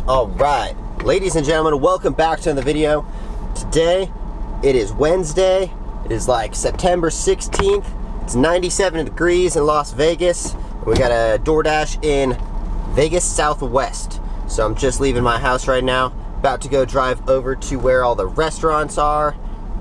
Alright, ladies and gentlemen, welcome back to the video. Today, it is Wednesday. It is like September 16th. It's 97 degrees in Las Vegas. We got a Doordash in Vegas Southwest. So I'm just leaving my house right now. About to go drive over to where all the restaurants are.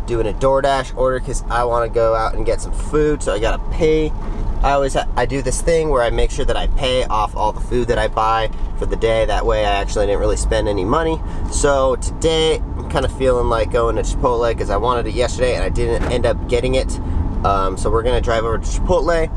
Doing a Doordash order because I want to go out and get some food, so I gotta pay. I do this thing where I make sure that I pay off all the food that I buy for the day. That way I actually didn't really spend any money. So today I'm kind of feeling like going to Chipotle because I wanted it yesterday and I didn't end up getting it. So we're gonna drive over to Chipotle.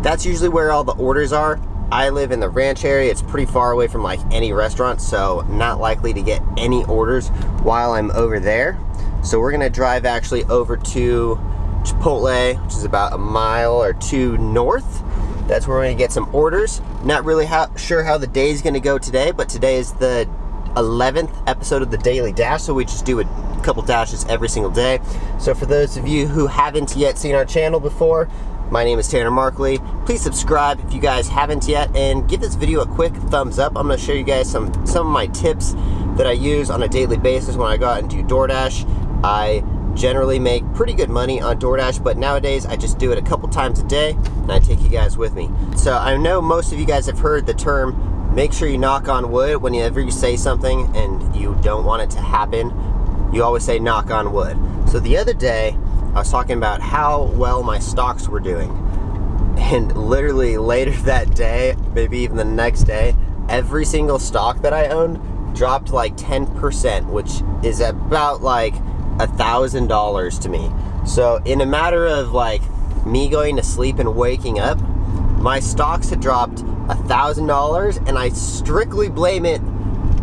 That's usually where all the orders are. I live in the ranch area. It's pretty far away from like any restaurant, so not likely to get any orders while I'm over there. So we're gonna drive actually over to Chipotle, which is about a mile or two north. That's where we're gonna get some orders. Not really sure how the day's gonna go today, but today is the 11th episode of the Daily Dash, so we just do a couple dashes every single day. So for those of you who haven't yet seen our channel before, my name is Markley. Please subscribe if you guys haven't yet, and give this video a quick thumbs up. I'm gonna show you guys some of my tips that I use on a daily basis when I go out and do DoorDash. I generally make pretty good money on DoorDash, but nowadays I just do it a couple times a day and I take you guys with me. So I know most of you guys have heard the term, make sure you knock on wood. Whenever you say something and you don't want it to happen, you always say knock on wood. So the other day I was talking about how well my stocks were doing, and literally later that day, maybe even the next day, every single stock that I owned dropped like 10%, which is about like $1,000 to me. So in a matter of like me going to sleep and waking up, my stocks had dropped $1,000, and I strictly blame it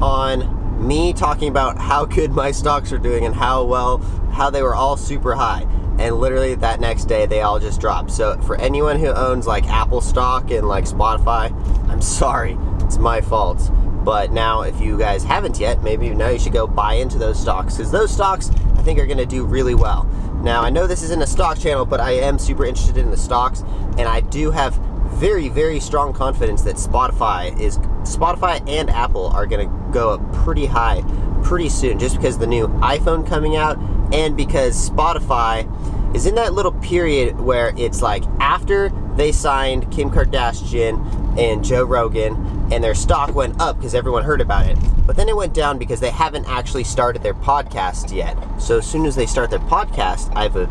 on me talking about how good my stocks are doing and how they were all super high. And literally that next day they all just dropped. So for anyone who owns like Apple stock and like Spotify, I'm sorry, it's my fault. But now if you guys haven't yet, maybe now you should go buy into those stocks, because those stocks I think are gonna do really well. Now I know this isn't a stock channel, but I am super interested in the stocks, and I do have very, very strong confidence that Spotify and Apple are gonna go up pretty high pretty soon, just because the new iPhone coming out, and because Spotify is in that little period where it's like after they signed Kim Kardashian and Joe Rogan, and their stock went up because everyone heard about it. But then it went down because they haven't actually started their podcast yet. So as soon as they start their podcast, I have a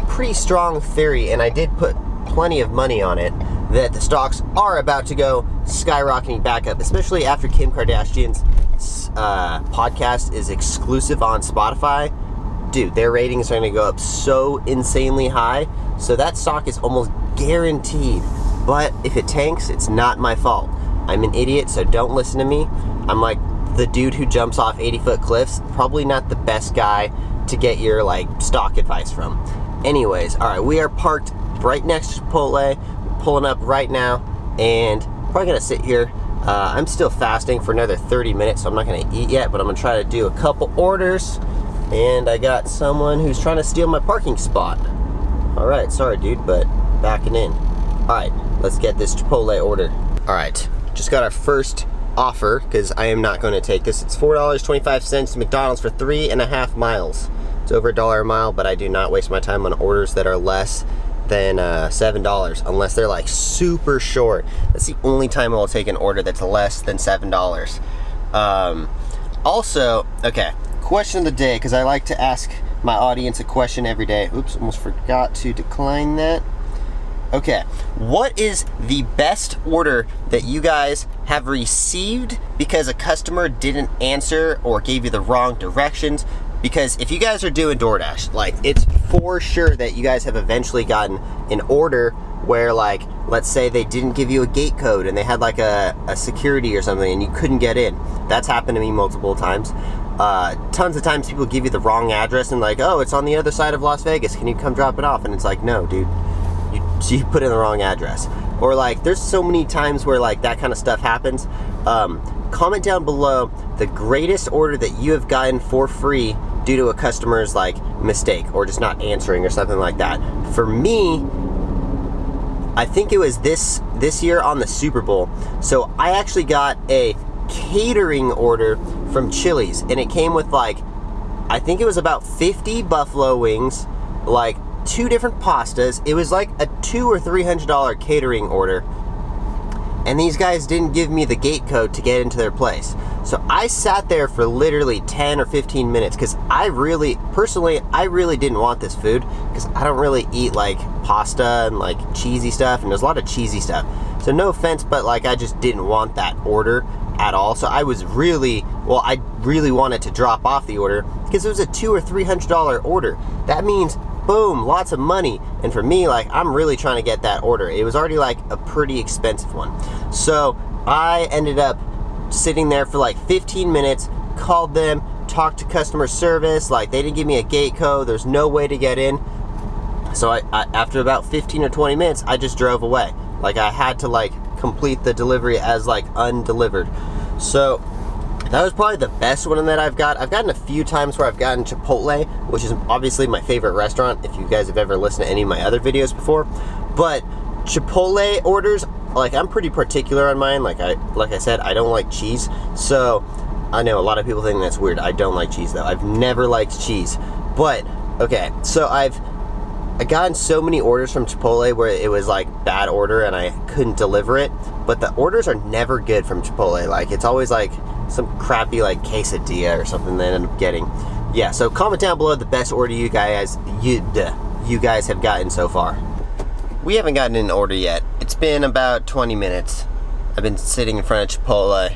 pretty strong theory, and I did put plenty of money on it, that the stocks are about to go skyrocketing back up, especially after Kim Kardashian's podcast is exclusive on Spotify. Dude, their ratings are going to go up so insanely high. So that stock is almost guaranteed. But if it tanks, it's not my fault. I'm an idiot, so don't listen to me. I'm like the dude who jumps off 80-foot cliffs. Probably not the best guy to get your like stock advice from. Anyways, all right, we are parked right next to Chipotle. We're pulling up right now, and probably gonna sit here. I'm still fasting for another 30 minutes, so I'm not gonna eat yet, but I'm gonna try to do a couple orders. And I got someone who's trying to steal my parking spot. All right, sorry dude, but backing in. All right, let's get this Chipotle order. All right, just got our first offer, because I am not going to take this. It's $4.25 to McDonald's for 3.5 miles. It's over $1 a mile, but I do not waste my time on orders that are less than $7, unless they're like super short. That's the only time I'll take an order that's less than $7. Also, okay, question of the day, because I like to ask my audience a question every day. Oops, almost forgot to decline that. Okay, what is the best order that you guys have received because a customer didn't answer or gave you the wrong directions? Because if you guys are doing DoorDash, like, it's for sure that you guys have eventually gotten an order where, like, let's say they didn't give you a gate code and they had like a security or something and you couldn't get in. That's happened to me multiple times. Tons of times people give you the wrong address and like, oh, it's on the other side of Las Vegas, can you come drop it off? And it's like, no dude, you put in the wrong address. Or like, there's so many times where like that kind of stuff happens. Comment down below the greatest order that you have gotten for free due to a customer's like mistake or just not answering or something like that. For me, I think it was this year on the Super Bowl. So I actually got a catering order from Chili's, and it came with like, I think it was about 50 buffalo wings, like 2 different pastas. It was like a $200 or $300 catering order. And these guys didn't give me the gate code to get into their place. So I sat there for literally 10 or 15 minutes because I really didn't want this food because I don't really eat like pasta and like cheesy stuff, and there's a lot of cheesy stuff. So no offense, but like I just didn't want that order at all. So I really wanted to drop off the order because it was a $200 or $300 order. That means boom, lots of money. And for me, like, I'm really trying to get that order. It was already like a pretty expensive one. So I ended up sitting there for like 15 minutes, called them, talked to customer service, like they didn't give me a gate code, there's no way to get in. So I after about 15 or 20 minutes, I just drove away. Like I had to like complete the delivery as like undelivered. So that was probably the best one that I've got. I've gotten a few times where I've gotten Chipotle, which is obviously my favorite restaurant, if you guys have ever listened to any of my other videos before. But Chipotle orders, like I'm pretty particular on mine. Like I said, I don't like cheese. So I know a lot of people think that's weird. I don't like cheese though. I've never liked cheese. But okay, so I've gotten so many orders from Chipotle where it was like bad order and I couldn't deliver it. But the orders are never good from Chipotle. Like it's always like some crappy like quesadilla or something they end up getting. Yeah, so comment down below the best order you guys have gotten so far. We haven't gotten an order yet. It's been about 20 minutes. I've been sitting in front of Chipotle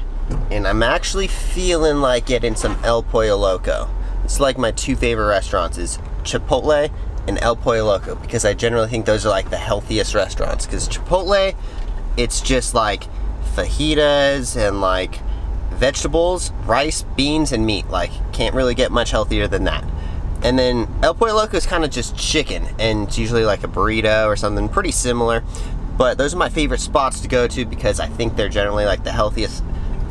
and I'm actually feeling like getting some El Pollo Loco. It's like my 2 favorite restaurants is Chipotle and El Pollo Loco because I generally think those are like the healthiest restaurants, because Chipotle, it's just like fajitas and like vegetables, rice, beans, and meat. Like, can't really get much healthier than that. And then El Pollo Loco is kind of just chicken, and it's usually like a burrito or something pretty similar. But those are my favorite spots to go to because I think they're generally like the healthiest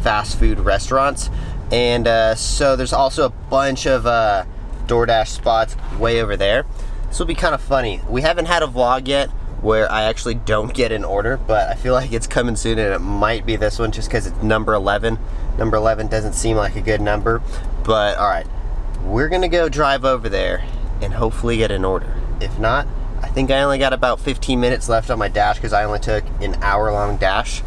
fast food restaurants. And so there's also a bunch of Doordash spots way over there. This will be kind of funny. We haven't had a vlog yet where I actually don't get an order, but I feel like it's coming soon, and it might be this one just because it's number 11. Number 11 doesn't seem like a good number, but all right. We're gonna go drive over there and hopefully get an order. If not, I think I only got about 15 minutes left on my dash because I only took an hour-long dash.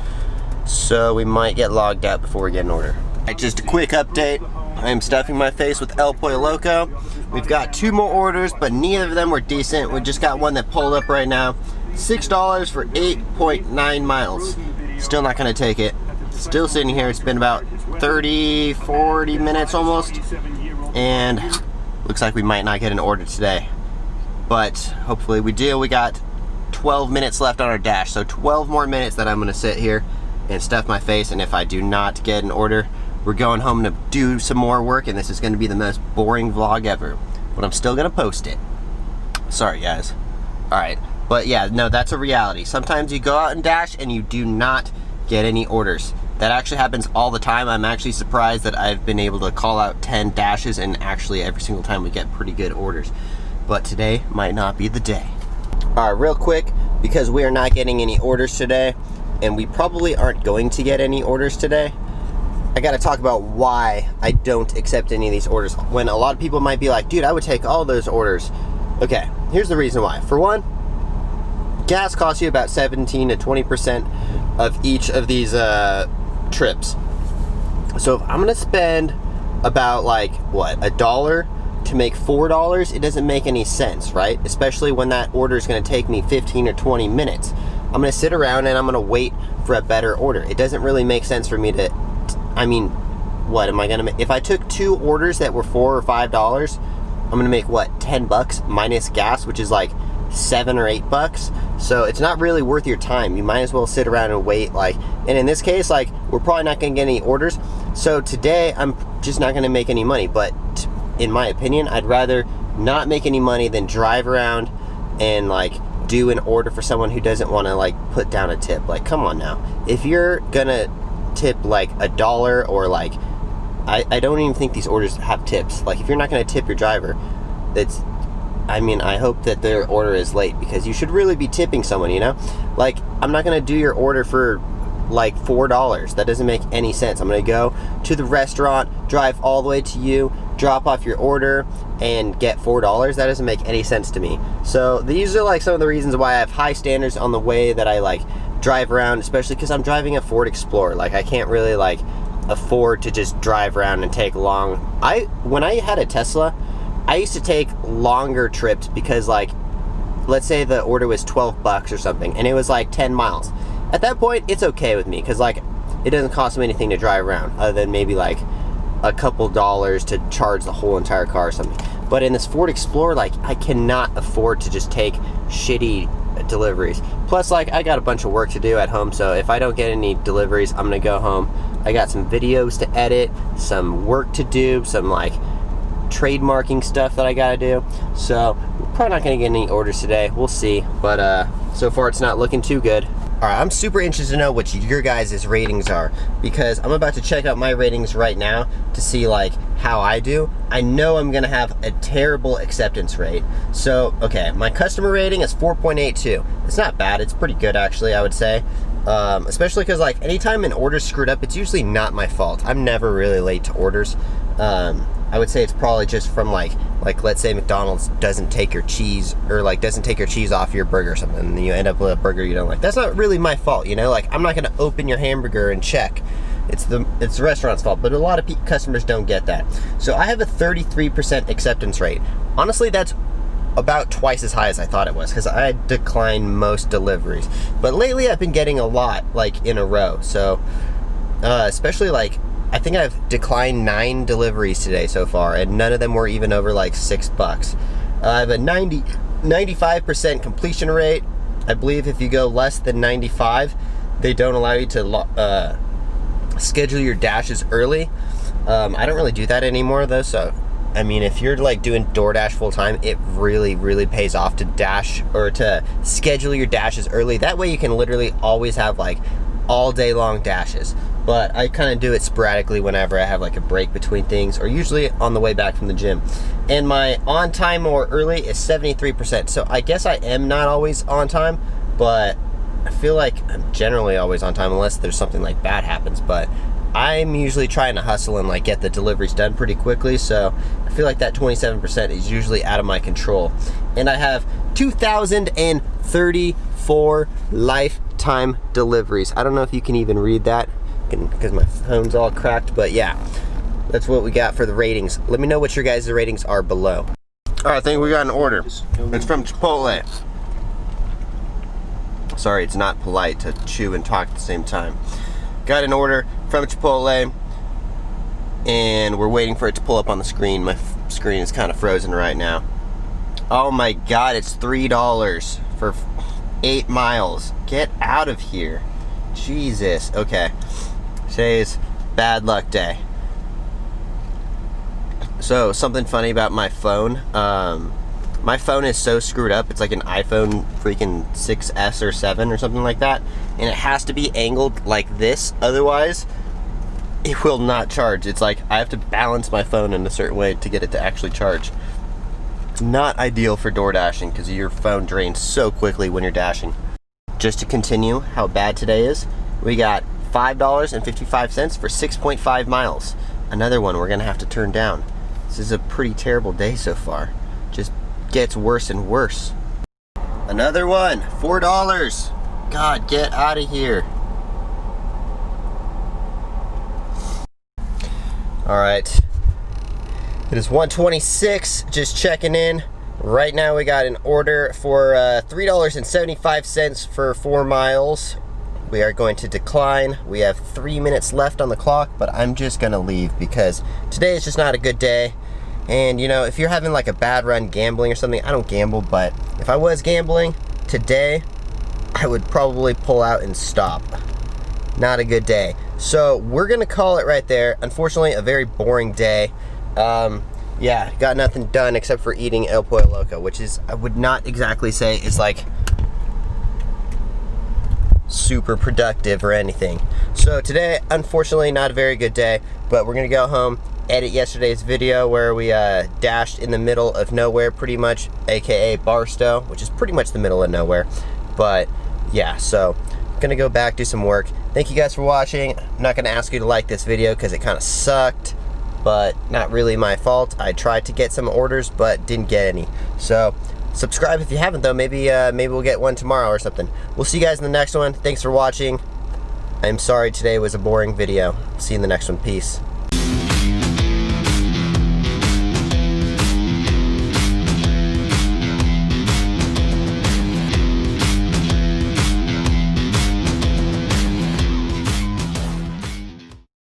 So we might get logged out before we get an order. Right, just a quick update. I am stuffing my face with El Pollo Loco. We've got 2 more orders, but neither of them were decent. We just got one that pulled up right now. $6 for 8.9 miles. Still not gonna take it. Still sitting here. It's been about 30, 40 minutes almost. And looks like we might not get an order today. But hopefully we do. We got 12 minutes left on our dash. So 12 more minutes that I'm gonna sit here and stuff my face. And if I do not get an order, we're going home to do some more work, and this is gonna be the most boring vlog ever. But I'm still gonna post it. Sorry guys. Alright. But yeah, no, that's a reality. Sometimes you go out and dash and you do not get any orders. That actually happens all the time. I'm actually surprised that I've been able to call out 10 dashes and actually every single time we get pretty good orders. But today might not be the day. Alright, real quick, because we are not getting any orders today, and we probably aren't going to get any orders today, I gotta talk about why I don't accept any of these orders. When a lot of people might be like, dude, I would take all those orders. Okay, here's the reason why. For one, gas costs you about 17 to 20% of each of these trips. So if I'm gonna spend about like what, $1 to make $4, it doesn't make any sense, right? Especially when that order is gonna take me 15 or 20 minutes. I'm gonna sit around and I'm gonna wait for a better order. It doesn't really make sense for me to, I mean, what am I gonna make? If I took 2 orders that were $4 or $5, I'm gonna make what, 10 bucks minus gas, which is like $7 or $8. So it's not really worth your time. You might as well sit around and wait. Like, and in this case, like, we're probably not gonna get any orders. So today I'm just not gonna make any money. But in my opinion, I'd rather not make any money than drive around and like do an order for someone who doesn't want to like put down a tip. Like, come on now. If you're gonna tip like $1 or like, I don't even think these orders have tips. Like, if you're not gonna tip your driver, I mean, I hope that their order is late, because you should really be tipping someone, you know? Like, I'm not gonna do your order for like $4. That doesn't make any sense. I'm gonna go to the restaurant, drive all the way to you, drop off your order, and get $4. That doesn't make any sense to me. So these are like some of the reasons why I have high standards on the way that I like drive around, especially because I'm driving a Ford Explorer. Like, I can't really like afford to just drive around and take long. When I had a Tesla, I used to take longer trips, because like, let's say the order was $12 or something and it was like 10 miles. At that point, it's okay with me, because like, it doesn't cost me anything to drive around other than maybe like a couple dollars to charge the whole entire car or something. But in this Ford Explorer, like, I cannot afford to just take shitty deliveries. Plus, like, I got a bunch of work to do at home, so if I don't get any deliveries, I'm gonna go home. I got some videos to edit, some work to do, some like trademarking stuff that I gotta do. So we're probably not gonna get any orders today. We'll see, but so far it's not looking too good. All right, I'm super interested to know what your guys' ratings are, because I'm about to check out my ratings right now to see like how I do. I know I'm gonna have a terrible acceptance rate. So, okay, my customer rating is 4.82. It's not bad, it's pretty good actually, I would say. Especially because like, anytime an order's screwed up, it's usually not my fault. I'm never really late to orders. I would say it's probably just from like let's say McDonald's doesn't take your cheese, or like doesn't take your cheese off your burger or something, and you end up with a burger you don't like. That's not really my fault, you know? Like, I'm not gonna open your hamburger and check. It's the restaurant's fault, but a lot of customers don't get that. So I have a 33% acceptance rate. Honestly, that's about twice as high as I thought it was, because I decline most deliveries. But lately I've been getting a lot, like, in a row. So, especially like, I think I've declined 9 deliveries today so far, and none of them were even over like $6. I have a 95% completion rate. I believe if you go less than 95, they don't allow you to schedule your dashes early. I don't really do that anymore though, so I mean, if you're like doing Doordash full time, it really pays off to dash, or to schedule your dashes early. That way you can literally always have like all day long dashes. But I kind of do it sporadically whenever I have like a break between things, or usually on the way back from the gym. And my on time or early is 73%. So I guess I am not always on time, but I feel like I'm generally always on time unless there's something like bad happens. But I'm usually trying to hustle and like get the deliveries done pretty quickly. So I feel like that 27% is usually out of my control. And I have 2,034 lifetime deliveries. I don't know if you can even read that, because my phone's all cracked, but yeah, that's what we got for the ratings. Let me know what your guys' ratings are below. All right, I think we got an order. It's from Chipotle. Sorry, it's not polite to chew and talk at the same time. Got an order from Chipotle, and we're waiting for it to pull up on the screen. My screen is kind of frozen right now. Oh my God, it's $3 for 8 miles. Get out of here. Jesus, okay. Today's bad luck day. So, something funny about my phone. My phone is so screwed up. It's like an iPhone freaking 6S or 7 or something like that. And it has to be angled like this. Otherwise, it will not charge. It's like I have to balance my phone in a certain way to get it to actually charge. It's not ideal for door dashing, because your phone drains so quickly when you're dashing. Just to continue how bad today is, we got $5.55 for 6.5 miles. Another one we're gonna have to turn down. This is a pretty terrible day so far. Just gets worse and worse. Another one, $4. God, get out of here. All right, it is 1:26, just checking in. Right now we got an order for $3.75 for 4 miles. We are going to decline. We have 3 minutes left on the clock, but I'm just gonna leave because today is just not a good day. And you know, if you're having like a bad run gambling or something, I don't gamble, but if I was gambling today, I would probably pull out and stop. Not a good day. So we're gonna call it right there. Unfortunately, a very boring day. Yeah, got nothing done except for eating El Pollo Loco, which is, I would not exactly say is like super productive or anything. So today, unfortunately, not a very good day, but we're gonna go home, edit yesterday's video where we dashed in the middle of nowhere pretty much, aka Barstow, which is pretty much the middle of nowhere. But yeah, so gonna go back, do some work. Thank you guys for watching. I'm not gonna ask you to like this video because it kind of sucked, but not really my fault. I tried to get some orders but didn't get any. So subscribe if you haven't though. Maybe we'll get one tomorrow or something. We'll see you guys in the next one. Thanks for watching. I'm sorry today was a boring video. See you in the next one. Peace.